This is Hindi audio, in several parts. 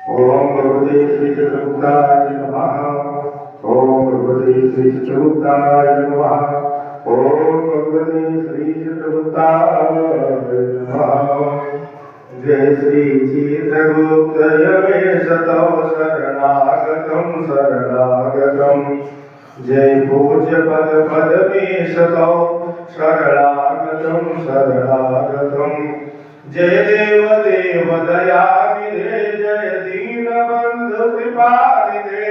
ओम भगवते श्री चित्रगुप्ताय नमः। ओम भगवते श्री चित्रगुप्ताय नमः। ओम भगवते श्री चित्रगुप्ताय नमः। जय श्री चित्रगुप्त यमेश तव शरणागतम शरणागतम। जय पूज्य पद पदमेश तव शरणागतम शरणागतम। जय देव देव दयानिधे जय दीनबंधु कृपानिधे।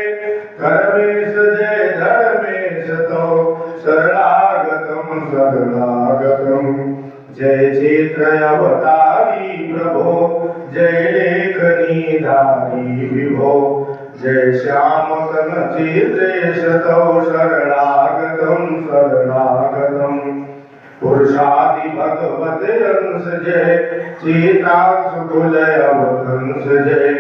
धर्मेश जय धर्मेश तव शरणागतम शरणागतम। जय चैत्र अवतारी प्रभो जय लेखनीधारी विभो। जय श्याम तन चित्रेश तव शरणागतम शरणागतम। पुरुषादि भगवत अंश जय चेतांशुकुलय अवधंस जय।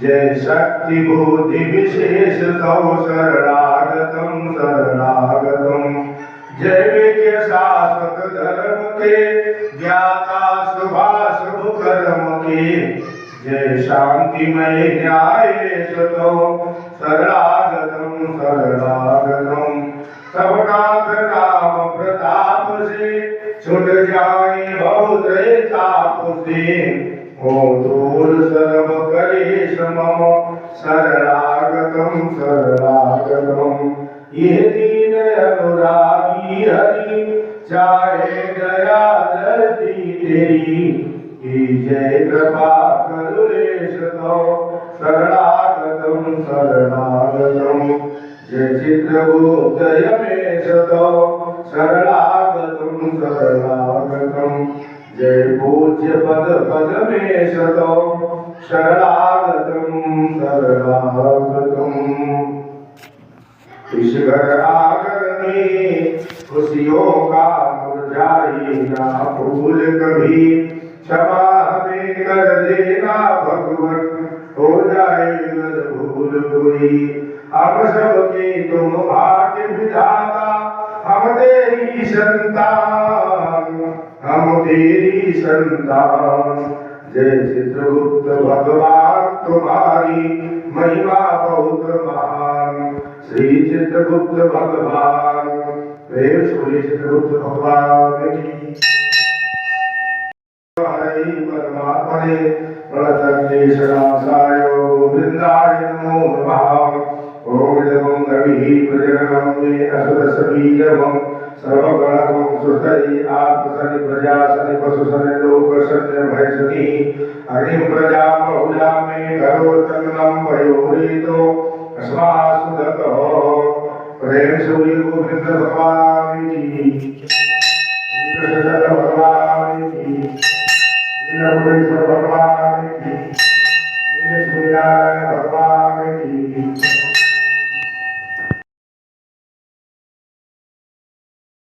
जय शक्ति बुद्धि विशेष तव शरणागतम शरणागतम। जय विज्ञ शाश्वत धर्म के ज्ञाता शुभाशुभ कर्म के। जय शांतिमय न्यायेश तव शरणागतम शरणागतम। सबका नाम प्रताप से छुट जाए बहुत ताप से। हो दूर सर्व कलेश मम शरणागतम शरणागतम। ये दीन अनुरागी हरि चाहे दया दृष्टि तेरी। जय कृपा करुणेश तव शरणागतम शरणागतम। जय चित्रगुप्त यमेश तव शरणागतम शरणागतम। जय पूज्य पद पदमेश तव शरणागतम शरणागतम। इस घर आंगन में खुशियों का मुरझाई ना फूल कभी। क्षमा हमें कर देना भगवन हो जाए भूल कोई। हम सबके तुम भाग्य विधाता हम तेरी संतान हम तेरी संतान। जय चित्रगुप्त भगवान तुम्हारी महिमा बहुत महान। श्री चित्रगुप्त भगवान प्रेम श्री चित्रगुप्त भगवान की। हरि परमात्मने प्रणतक्लेशनाशाय गोविंदाय नमो नमः। ओम जगं रवि प्रजननं मे असुरसवीरमं। सर्वगणं सुहृदि आत्मसनि प्रजासनि पशुसनि लोकसनि भयसनि। हरिं प्रजा बहुला मे करोतन्नं पयोरितो अस्मासुदतो। प्रेम सूर्य गोविंद भगवान की। श्री कृष्ण भगवान की। श्री भगवान की। श्री सूर्य भगवान की।